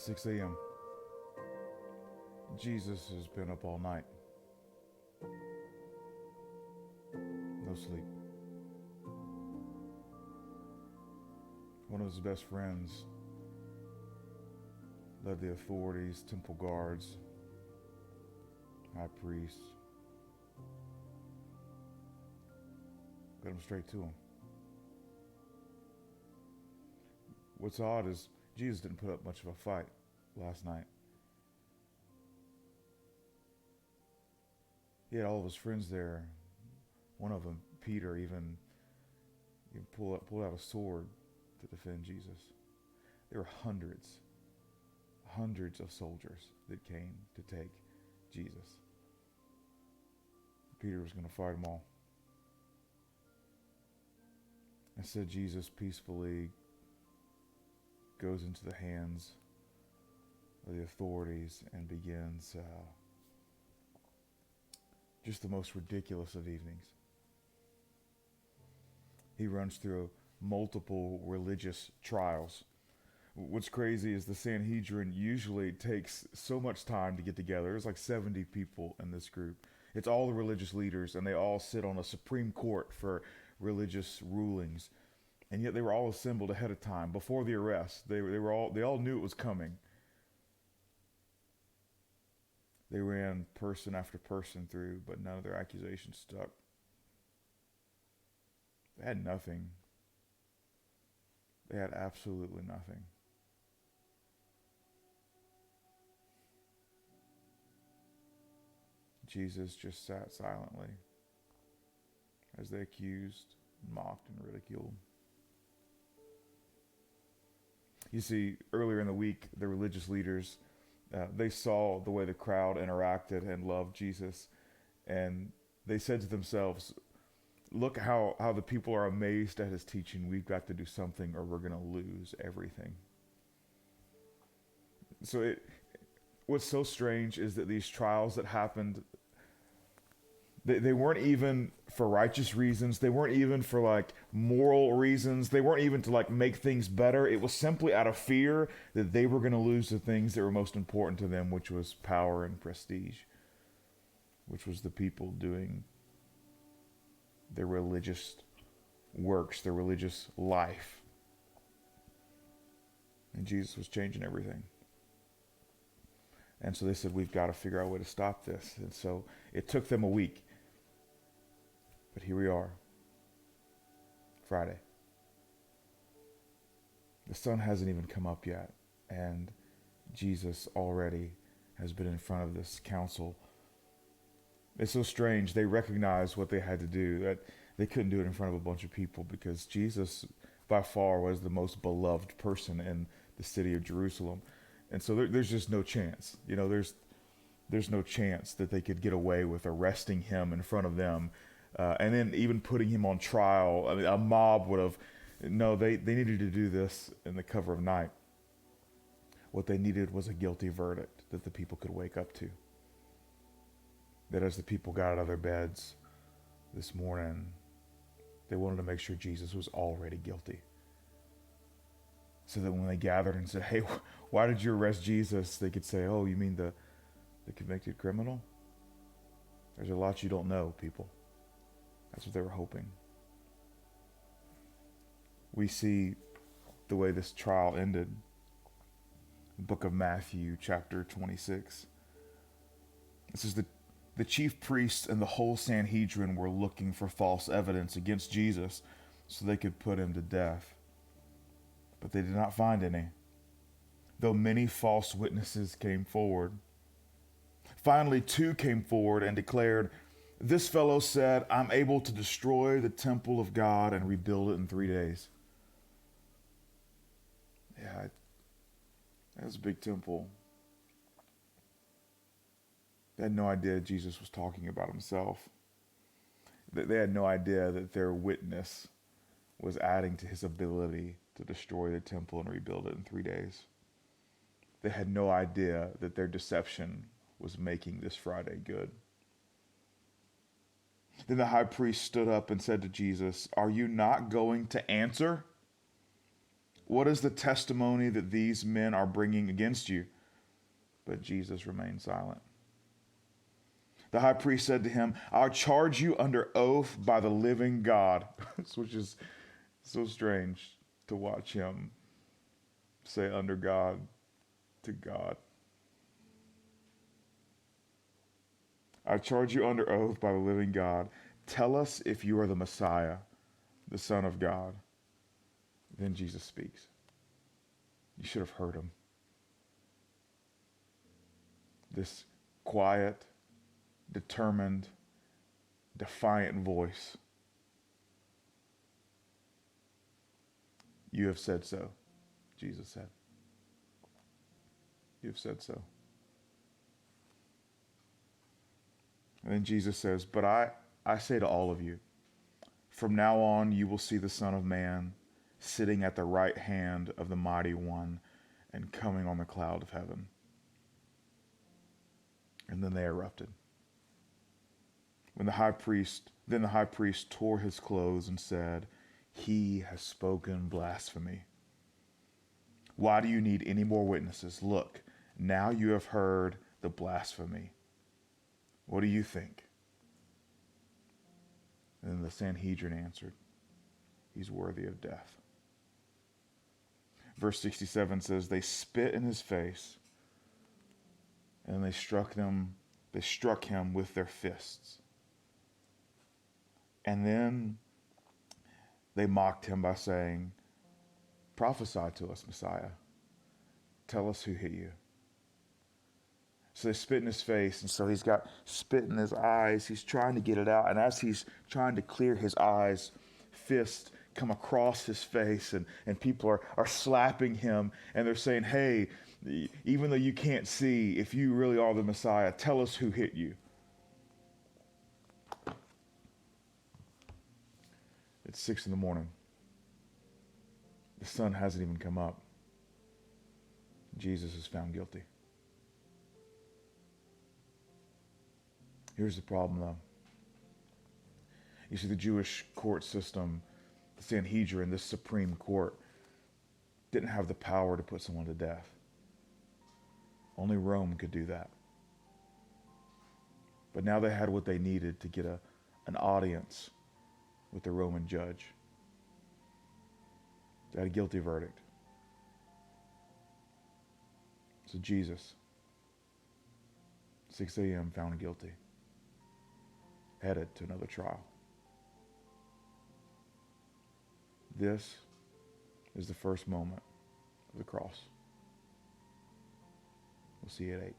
6 a.m. Jesus has been up all night. No sleep. One of his best friends led the authorities, temple guards, high priests, got him straight to him. What's odd is Jesus didn't put up much of a fight last night. He had all of his friends there. One of them, Peter, even pulled out a sword to defend Jesus. There were hundreds of soldiers that came to take Jesus. Peter was going to fight them all. Instead, Jesus peacefully goes into the hands of the authorities and begins just the most ridiculous of evenings. He runs through multiple religious trials. What's crazy is the Sanhedrin usually takes so much time to get together. There's like 70 people in this group. It's all the religious leaders, and they all sit on a Supreme Court for religious rulings. And yet they were all assembled ahead of time before the arrest. They all knew it was coming. They ran person after person through, but none of their accusations stuck. They had nothing. They had absolutely nothing. Jesus just sat silently as they accused, mocked, and ridiculed. You see, earlier in the week, the religious leaders, they saw the way the crowd interacted and loved Jesus, and they said to themselves, look how the people are amazed at his teaching. We've got to do something or we're going to lose everything. So what's so strange is that these trials that happened, they weren't even for righteous reasons. They weren't even for like moral reasons. They weren't even to like make things better. It was simply out of fear that they were going to lose the things that were most important to them, which was power and prestige, which was the people doing their religious works, their religious life. And Jesus was changing everything. And so they said, we've got to figure out a way to stop this. And so it took them a week. But here we are, Friday. The sun hasn't even come up yet, and Jesus already has been in front of this council. It's so strange. They recognized what they had to do, that they couldn't do it in front of a bunch of people because Jesus, by far, was the most beloved person in the city of Jerusalem. And so there's just no chance. There's no chance that they could get away with arresting him in front of them. And then even putting him on trial. I mean, a mob would have, no, they needed to do this in the cover of night. What they needed was a guilty verdict that the people could wake up to. That as the people got out of their beds this morning, they wanted to make sure Jesus was already guilty. So that when they gathered and said, hey, why did you arrest Jesus? They could say, oh, you mean the convicted criminal? There's a lot you don't know, people. That's what they were hoping. We see the way this trial ended. The book of Matthew, chapter 26. This is the chief priests and the whole Sanhedrin were looking for false evidence against Jesus so they could put him to death. But they did not find any, though many false witnesses came forward. Finally, 2 came forward and declared, this fellow said, I'm able to destroy the temple of God and rebuild it in 3 days. Yeah, that was a big temple. They had no idea Jesus was talking about himself. They had no idea that their witness was adding to his ability to destroy the temple and rebuild it in 3 days. They had no idea that their deception was making this Friday good. Then the high priest stood up and said to Jesus, are you not going to answer? What is the testimony that these men are bringing against you?" But Jesus remained silent. The high priest said to him, "I charge you under oath by the living God," which is so strange to watch him say under God to God. "I charge you under oath by the living God. Tell us if you are the Messiah, the Son of God." Then Jesus speaks. You should have heard him. This quiet, determined, defiant voice. "You have said so," Jesus said. "You have said so." And then Jesus says, "But I say to all of you, from now on you will see the Son of Man sitting at the right hand of the Mighty One and coming on the cloud of heaven." And then they erupted. Then the high priest tore his clothes and said, "He has spoken blasphemy. Why do you need any more witnesses? Look, now you have heard the blasphemy. What do you think?" And then the Sanhedrin answered, "He's worthy of death." Verse 67 says, "They spit in his face, and they struck him with their fists. And then they mocked him by saying, 'Prophesy to us, Messiah. Tell us who hit you.'" So they spit in his face, and so he's got spit in his eyes. He's trying to get it out, and as he's trying to clear his eyes, fists come across his face, and people are slapping him, and they're saying, "Hey, even though you can't see, if you really are the Messiah, tell us who hit you." It's 6 a.m. The sun hasn't even come up. Jesus is found guilty. Here's the problem, though. You see, the Jewish court system, the Sanhedrin, this Supreme Court, didn't have the power to put someone to death. Only Rome could do that. But now they had what they needed to get an audience with the Roman judge. They had a guilty verdict. So Jesus, 6 a.m., found guilty, headed to another trial. This is the first moment of the cross. We'll see you at 8.